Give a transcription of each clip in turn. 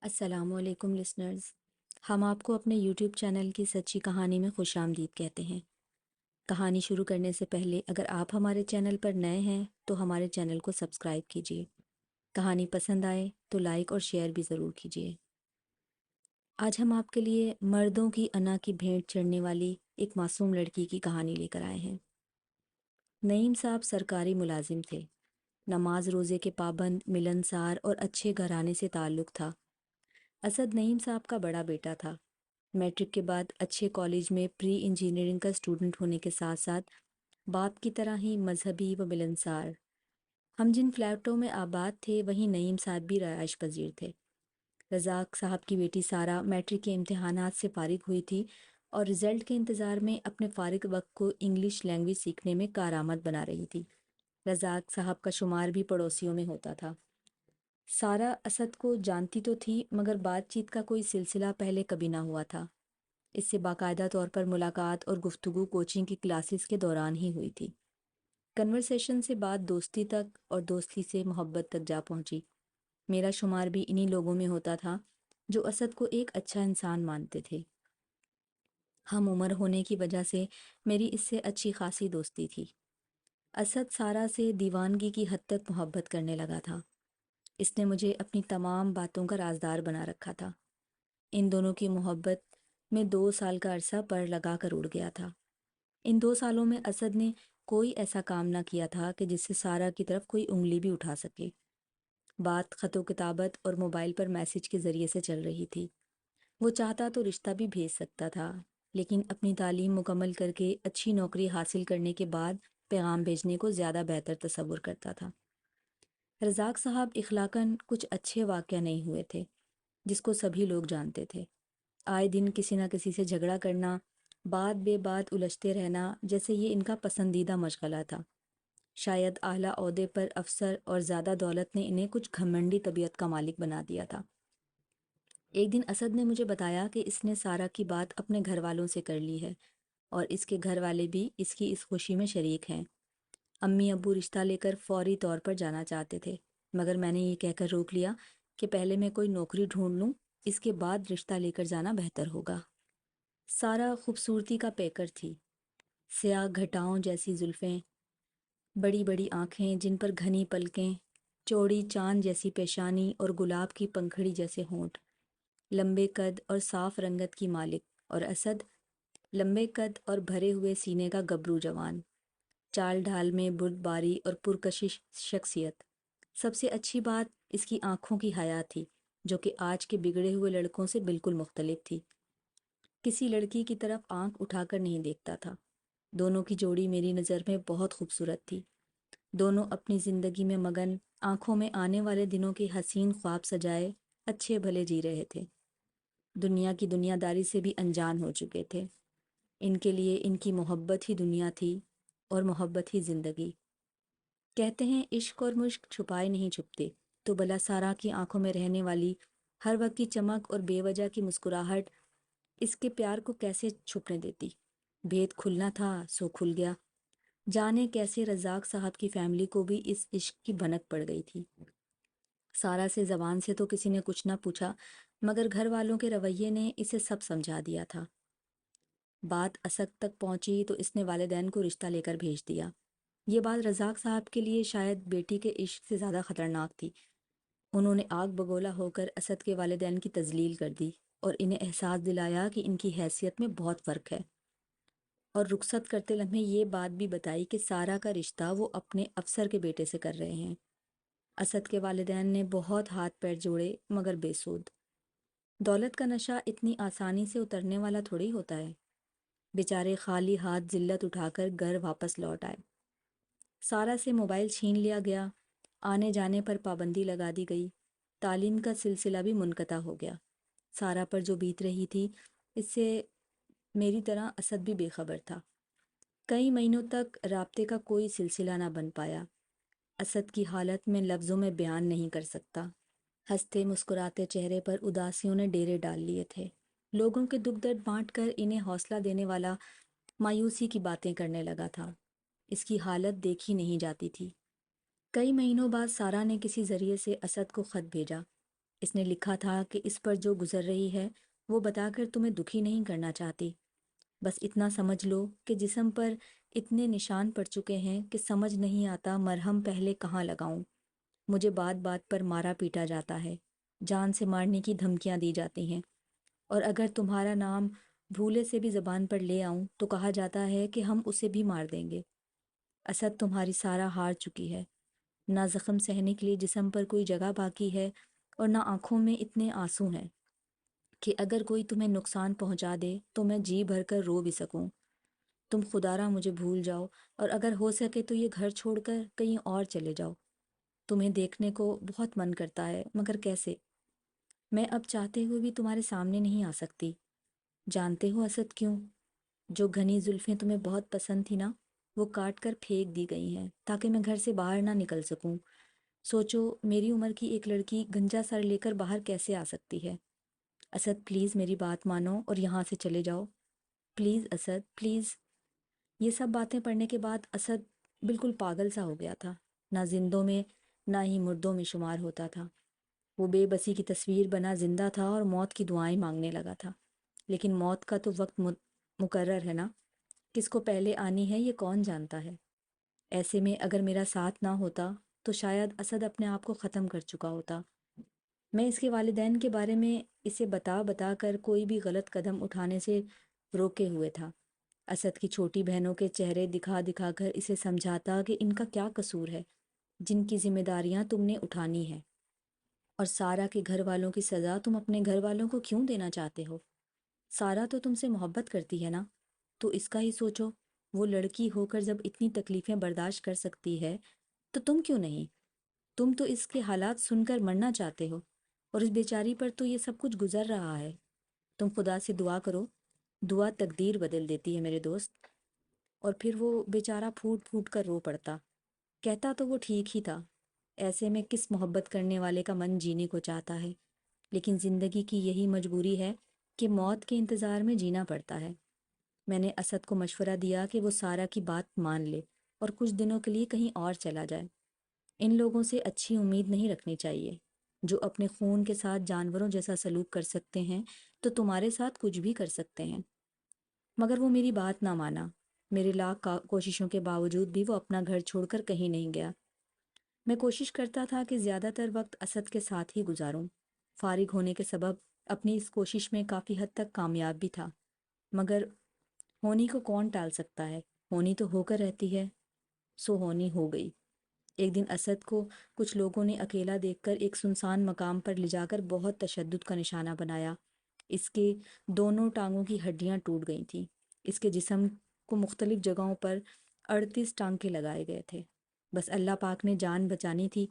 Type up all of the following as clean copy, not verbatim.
السلام علیکم لسنرز، ہم آپ کو اپنے یوٹیوب چینل کی سچی کہانی میں خوش آمدید کہتے ہیں۔ کہانی شروع کرنے سے پہلے اگر آپ ہمارے چینل پر نئے ہیں تو ہمارے چینل کو سبسکرائب کیجیے۔ کہانی پسند آئے تو لائک اور شیئر بھی ضرور کیجیے۔ آج ہم آپ کے لیے مردوں کی انا کی بھینٹ چڑھنے والی ایک معصوم لڑکی کی کہانی لے کر آئے ہیں۔ نعیم صاحب سرکاری ملازم تھے۔ نماز روزے کے پابند، ملنسار اور اچھے گھرانے سے تعلق تھا۔ اسد نعیم صاحب کا بڑا بیٹا تھا۔ میٹرک کے بعد اچھے کالج میں پری انجینئرنگ کا اسٹوڈنٹ ہونے کے ساتھ ساتھ باپ کی طرح ہی مذہبی و ملنسار۔ ہم جن فلیٹوں میں آباد تھے وہیں نعیم صاحب بھی رہائش پذیر تھے۔ رزاق صاحب کی بیٹی سارہ میٹرک کے امتحانات سے فارغ ہوئی تھی اور رزلٹ کے انتظار میں اپنے فارغ وقت کو انگلش لینگویج سیکھنے میں کارآمد بنا رہی تھی۔ رزاق صاحب کا شمار بھی پڑوسیوں میں ہوتا تھا۔ سارہ اسد کو جانتی تو تھی مگر بات چیت کا کوئی سلسلہ پہلے کبھی نہ ہوا تھا۔ اس سے باقاعدہ طور پر ملاقات اور گفتگو کوچنگ کی کلاسز کے دوران ہی ہوئی تھی۔ کنورسیشن سے بات دوستی تک اور دوستی سے محبت تک جا پہنچی۔ میرا شمار بھی انہی لوگوں میں ہوتا تھا جو اسد کو ایک اچھا انسان مانتے تھے۔ ہم عمر ہونے کی وجہ سے میری اس سے اچھی خاصی دوستی تھی۔ اسد سارہ سے دیوانگی کی حد تک محبت کرنے لگا تھا۔ اس نے مجھے اپنی تمام باتوں کا رازدار بنا رکھا تھا۔ ان دونوں کی محبت میں 2 سال کا عرصہ پر لگا کر اڑ گیا تھا۔ ان 2 سالوں میں اسد نے کوئی ایسا کام نہ کیا تھا کہ جس سے سارہ کی طرف کوئی انگلی بھی اٹھا سکے۔ بات خط و کتابت اور موبائل پر میسج کے ذریعے سے چل رہی تھی۔ وہ چاہتا تو رشتہ بھی بھیج سکتا تھا، لیکن اپنی تعلیم مکمل کر کے اچھی نوکری حاصل کرنے کے بعد پیغام بھیجنے کو زیادہ بہتر تصور کرتا تھا۔ رزاق صاحب اخلاقاً کچھ اچھے واقع نہیں ہوئے تھے، جس کو سبھی لوگ جانتے تھے۔ آئے دن کسی نہ کسی سے جھگڑا کرنا، بات بے بات الجھتے رہنا جیسے یہ ان کا پسندیدہ مشغلہ تھا۔ شاید اعلیٰ عہدے پر افسر اور زیادہ دولت نے انہیں کچھ گھمنڈی طبیعت کا مالک بنا دیا تھا۔ ایک دن اسد نے مجھے بتایا کہ اس نے سارہ کی بات اپنے گھر والوں سے کر لی ہے اور اس کے گھر والے بھی اس کی اس خوشی میں شریک ہیں۔ امی ابو رشتہ لے کر فوری طور پر جانا چاہتے تھے، مگر میں نے یہ کہہ کر روک لیا کہ پہلے میں کوئی نوکری ڈھونڈ لوں، اس کے بعد رشتہ لے کر جانا بہتر ہوگا۔ سارہ خوبصورتی کا پیکر تھی۔ سیاہ گھٹاؤں جیسی زلفیں، بڑی بڑی آنکھیں جن پر گھنی پلکیں، چوڑی چاند جیسی پیشانی اور گلاب کی پنکھڑی جیسے ہونٹ، لمبے قد اور صاف رنگت کی مالک، اور اسد لمبے قد اور بھرے ہوئے سینے کا گبرو جوان، چال ڈھال میں بردباری اور پرکشش شخصیت۔ سب سے اچھی بات اس کی آنکھوں کی حیا تھی، جو کہ آج کے بگڑے ہوئے لڑکوں سے بالکل مختلف تھی۔ کسی لڑکی کی طرف آنکھ اٹھا کر نہیں دیکھتا تھا۔ دونوں کی جوڑی میری نظر میں بہت خوبصورت تھی۔ دونوں اپنی زندگی میں مگن، آنکھوں میں آنے والے دنوں کے حسین خواب سجائے اچھے بھلے جی رہے تھے۔ دنیا کی دنیا داری سے بھی انجان ہو چکے تھے۔ ان کے لیے ان کی محبت ہی دنیا تھی اور محبت ہی زندگی۔ کہتے ہیں عشق اور مشق چھپائے نہیں چھپتے، تو بلا سارہ کی آنکھوں میں رہنے والی ہر وقت کی چمک اور بے وجہ کی مسکراہٹ اس کے پیار کو کیسے چھپنے دیتی۔ بھید کھلنا تھا سو کھل گیا۔ جانے کیسے رزاق صاحب کی فیملی کو بھی اس عشق کی بھنک پڑ گئی تھی۔ سارہ سے زبان سے تو کسی نے کچھ نہ پوچھا، مگر گھر والوں کے رویے نے اسے سب سمجھا دیا تھا۔ بات اسد تک پہنچی تو اس نے والدین کو رشتہ لے کر بھیج دیا۔ یہ بات رزاق صاحب کے لیے شاید بیٹی کے عشق سے زیادہ خطرناک تھی۔ انہوں نے آگ بگولا ہو کر اسد کے والدین کی تذلیل کر دی اور انہیں احساس دلایا کہ ان کی حیثیت میں بہت فرق ہے، اور رخصت کرتے لمحے یہ بات بھی بتائی کہ سارہ کا رشتہ وہ اپنے افسر کے بیٹے سے کر رہے ہیں۔ اسد کے والدین نے بہت ہاتھ پیر جوڑے مگر بے سود۔ دولت کا نشہ اتنی آسانی سے اترنے والا تھوڑی ہوتا ہے۔ بیچارے خالی ہاتھ ذلت اٹھا کر گھر واپس لوٹ آئے۔ سارہ سے موبائل چھین لیا گیا، آنے جانے پر پابندی لگا دی گئی، تعلیم کا سلسلہ بھی منقطع ہو گیا۔ سارہ پر جو بیت رہی تھی اس سے میری طرح اسد بھی بے خبر تھا۔ کئی مہینوں تک رابطے کا کوئی سلسلہ نہ بن پایا۔ اسد کی حالت میں لفظوں میں بیان نہیں کر سکتا۔ ہنستے مسکراتے چہرے پر اداسیوں نے ڈیرے ڈال لیے تھے۔ لوگوں کے دکھ درد بانٹ کر انہیں حوصلہ دینے والا مایوسی کی باتیں کرنے لگا تھا۔ اس کی حالت دیکھی نہیں جاتی تھی۔ کئی مہینوں بعد سارہ نے کسی ذریعے سے اسد کو خط بھیجا۔ اس نے لکھا تھا کہ اس پر جو گزر رہی ہے وہ بتا کر تمہیں دکھی نہیں کرنا چاہتی، بس اتنا سمجھ لو کہ جسم پر اتنے نشان پڑ چکے ہیں کہ سمجھ نہیں آتا مرہم پہلے کہاں لگاؤں۔ مجھے بات بات پر مارا پیٹا جاتا ہے، جان سے مارنے کی دھمکیاں دی جاتی ہیں، اور اگر تمہارا نام بھولے سے بھی زبان پر لے آؤں تو کہا جاتا ہے کہ ہم اسے بھی مار دیں گے۔ اسد، تمہاری سارا ہار چکی ہے، نہ زخم سہنے کے لیے جسم پر کوئی جگہ باقی ہے، اور نہ آنکھوں میں اتنے آنسو ہیں کہ اگر کوئی تمہیں نقصان پہنچا دے تو میں جی بھر کر رو بھی سکوں۔ تم خدارا مجھے بھول جاؤ، اور اگر ہو سکے تو یہ گھر چھوڑ کر کہیں اور چلے جاؤ۔ تمہیں دیکھنے کو بہت من کرتا ہے، مگر کیسے؟ میں اب چاہتے ہوئے بھی تمہارے سامنے نہیں آ سکتی۔ جانتے ہو اسد کیوں؟ جو گھنی زلفیں تمہیں بہت پسند تھی نا، وہ کاٹ کر پھینک دی گئی ہیں تاکہ میں گھر سے باہر نہ نکل سکوں۔ سوچو، میری عمر کی ایک لڑکی گنجا سر لے کر باہر کیسے آ سکتی ہے؟ اسد پلیز میری بات مانو اور یہاں سے چلے جاؤ، پلیز اسد پلیز۔ یہ سب باتیں پڑھنے کے بعد اسد بالکل پاگل سا ہو گیا تھا، نہ زندوں میں نہ ہی مردوں میں شمار ہوتا تھا۔ وہ بے بسی کی تصویر بنا زندہ تھا اور موت کی دعائیں مانگنے لگا تھا، لیکن موت کا تو وقت مقرر ہے نا، کس کو پہلے آنی ہے یہ کون جانتا ہے۔ ایسے میں اگر میرا ساتھ نہ ہوتا تو شاید اسد اپنے آپ کو ختم کر چکا ہوتا۔ میں اس کے والدین کے بارے میں اسے بتا بتا کر کوئی بھی غلط قدم اٹھانے سے روکے ہوئے تھا۔ اسد کی چھوٹی بہنوں کے چہرے دکھا دکھا کر اسے سمجھاتا کہ ان کا کیا قصور ہے، جن کی ذمہ داریاں تم نے اٹھانی ہے، اور سارا کے گھر والوں کی سزا تم اپنے گھر والوں کو کیوں دینا چاہتے ہو؟ سارا تو تم سے محبت کرتی ہے نا، تو اس کا ہی سوچو۔ وہ لڑکی ہو کر جب اتنی تکلیفیں برداشت کر سکتی ہے تو تم کیوں نہیں؟ تم تو اس کے حالات سن کر مرنا چاہتے ہو، اور اس بیچاری پر تو یہ سب کچھ گزر رہا ہے۔ تم خدا سے دعا کرو، دعا تقدیر بدل دیتی ہے میرے دوست۔ اور پھر وہ بیچارہ پھوٹ پھوٹ کر رو پڑتا۔ کہتا تو وہ ٹھیک ہی تھا، ایسے میں کس محبت کرنے والے کا من جینے کو چاہتا ہے، لیکن زندگی کی یہی مجبوری ہے کہ موت کے انتظار میں جینا پڑتا ہے۔ میں نے اسد کو مشورہ دیا کہ وہ سارا کی بات مان لے اور کچھ دنوں کے لیے کہیں اور چلا جائے۔ ان لوگوں سے اچھی امید نہیں رکھنی چاہیے، جو اپنے خون کے ساتھ جانوروں جیسا سلوک کر سکتے ہیں تو تمہارے ساتھ کچھ بھی کر سکتے ہیں۔ مگر وہ میری بات نہ مانا۔ میرے لاکھ کوششوں کے باوجود بھی وہ اپنا گھر چھوڑ کر کہیں نہیں گیا۔ میں کوشش کرتا تھا کہ زیادہ تر وقت اسد کے ساتھ ہی گزاروں۔ فارغ ہونے کے سبب اپنی اس کوشش میں کافی حد تک کامیاب بھی تھا، مگر ہونی کو کون ٹال سکتا ہے؟ ہونی تو ہو کر رہتی ہے۔ سو ہونی ہو گئی۔ ایک دن اسد کو کچھ لوگوں نے اکیلا دیکھ کر ایک سنسان مقام پر لے جا کر بہت تشدد کا نشانہ بنایا۔ اس کے دونوں ٹانگوں کی ہڈیاں ٹوٹ گئی تھیں۔ اس کے جسم کو مختلف جگہوں پر 38 ٹانکے لگائے گئے تھے۔ بس اللہ پاک نے جان بچانی تھی،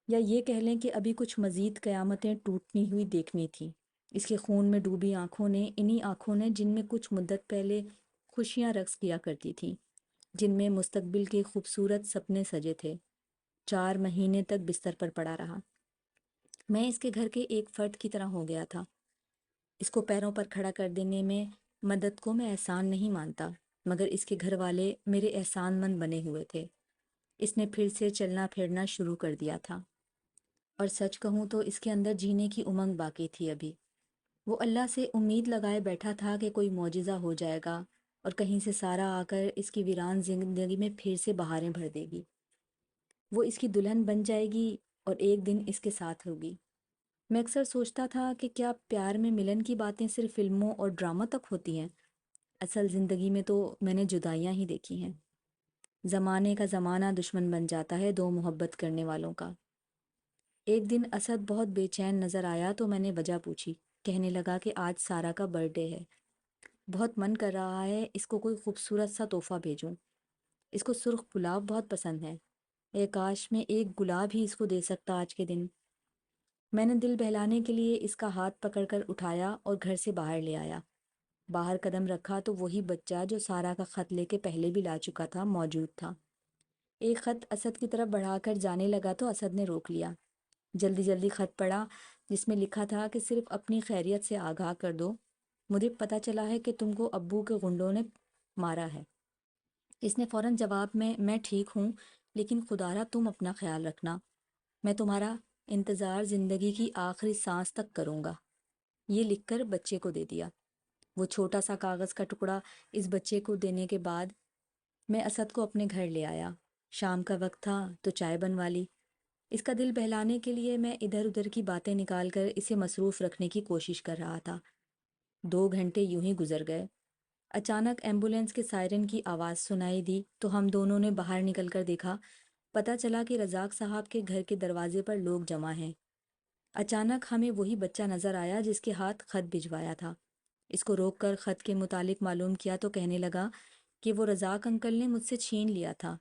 یا یہ کہہ لیں کہ ابھی کچھ مزید قیامتیں ٹوٹنی ہوئی دیکھنی تھی۔ اس کے خون میں ڈوبی آنکھوں نے، انہی آنکھوں نے جن میں کچھ مدت پہلے خوشیاں رقص کیا کرتی تھیں، جن میں مستقبل کے خوبصورت سپنے سجے تھے، 4 مہینے تک بستر پر پڑا رہا۔ میں اس کے گھر کے ایک فرد کی طرح ہو گیا تھا۔ اس کو پیروں پر کھڑا کر دینے میں مدد کو میں احسان نہیں مانتا، مگر اس کے گھر والے میرے احسان مند بنے ہوئے تھے۔ اس نے پھر سے چلنا پھرنا شروع کر دیا تھا، اور سچ کہوں تو اس کے اندر جینے کی امنگ باقی تھی ابھی۔ وہ اللہ سے امید لگائے بیٹھا تھا کہ کوئی معجزہ ہو جائے گا اور کہیں سے سارا آ کر اس کی ویران زندگی میں پھر سے بہاریں بھر دے گی۔ وہ اس کی دلہن بن جائے گی اور ایک دن اس کے ساتھ ہوگی۔ میں اکثر سوچتا تھا کہ کیا پیار میں ملن کی باتیں صرف فلموں اور ڈرامہ تک ہوتی ہیں؟ اصل زندگی میں تو میں نے جدائیاں ہی دیکھی ہیں۔ زمانے کا زمانہ دشمن بن جاتا ہے دو محبت کرنے والوں کا۔ ایک دن اسد بہت بے چین نظر آیا تو میں نے وجہ پوچھی۔ کہنے لگا کہ آج سارا کا برتھ ڈے ہے، بہت من کر رہا ہے اس کو کوئی خوبصورت سا تحفہ بھیجوں۔ اس کو سرخ گلاب بہت پسند ہے، اے کاش میں ایک گلاب ہی اس کو دے سکتا آج کے دن۔ میں نے دل بہلانے کے لیے اس کا ہاتھ پکڑ کر اٹھایا اور گھر سے باہر لے آیا۔ باہر قدم رکھا تو وہی بچہ جو سارا کا خط لے کے پہلے بھی لا چکا تھا موجود تھا۔ ایک خط اسد کی طرف بڑھا کر جانے لگا تو اسد نے روک لیا۔ جلدی جلدی خط پڑھا، جس میں لکھا تھا کہ صرف اپنی خیریت سے آگاہ کر دو، مجھے پتہ چلا ہے کہ تم کو ابو کے غنڈوں نے مارا ہے۔ اس نے فوراً جواب میں ٹھیک ہوں، لیکن خدارا تم اپنا خیال رکھنا، میں تمہارا انتظار زندگی کی آخری سانس تک کروں گا، یہ لکھ کر بچے کو دے دیا۔ وہ چھوٹا سا کاغذ کا ٹکڑا اس بچے کو دینے کے بعد میں اسد کو اپنے گھر لے آیا۔ شام کا وقت تھا تو چائے بنوا لی۔ اس کا دل بہلانے کے لیے میں ادھر ادھر کی باتیں نکال کر اسے مصروف رکھنے کی کوشش کر رہا تھا۔ 2 گھنٹے یوں ہی گزر گئے۔ اچانک ایمبولینس کے سائرن کی آواز سنائی دی تو ہم دونوں نے باہر نکل کر دیکھا۔ پتہ چلا کہ رزاق صاحب کے گھر کے دروازے پر لوگ جمع ہیں۔ اچانک ہمیں وہی بچہ نظر آیا جس کے ہاتھ خط بھجوایا تھا۔ اس کو روک کر خط کے متعلق معلوم کیا تو کہنے لگا کہ وہ رزاق انکل نے مجھ سے چھین لیا تھا۔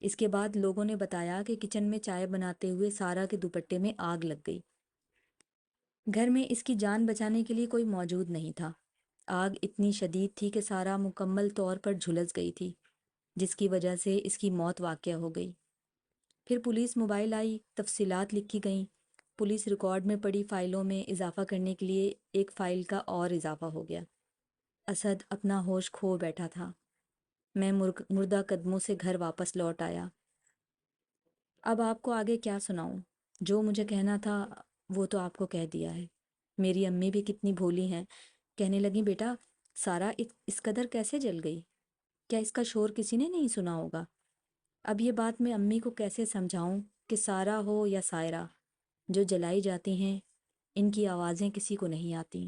اس کے بعد لوگوں نے بتایا کہ کچن میں چائے بناتے ہوئے سارا کے دوپٹے میں آگ لگ گئی۔ گھر میں اس کی جان بچانے کے لیے کوئی موجود نہیں تھا۔ آگ اتنی شدید تھی کہ سارا مکمل طور پر جھلس گئی تھی، جس کی وجہ سے اس کی موت واقع ہو گئی۔ پھر پولیس موبائل آئی، تفصیلات لکھی گئیں۔ پولیس ریکارڈ میں پڑی فائلوں میں اضافہ کرنے کے لیے ایک فائل کا اور اضافہ ہو گیا۔ اسد اپنا ہوش کھو بیٹھا تھا۔ میں مردہ قدموں سے گھر واپس لوٹ آیا۔ اب آپ کو آگے کیا سناؤں؟ جو مجھے کہنا تھا وہ تو آپ کو کہہ دیا ہے۔ میری امی بھی کتنی بھولی ہیں، کہنے لگیں بیٹا سارا اس قدر کیسے جل گئی؟ کیا اس کا شور کسی نے نہیں سنا ہوگا؟ اب یہ بات میں امی کو کیسے سمجھاؤں کہ سارا ہو یا سائرہ، جو جلائی جاتی ہیں ان کی آوازیں کسی کو نہیں آتی۔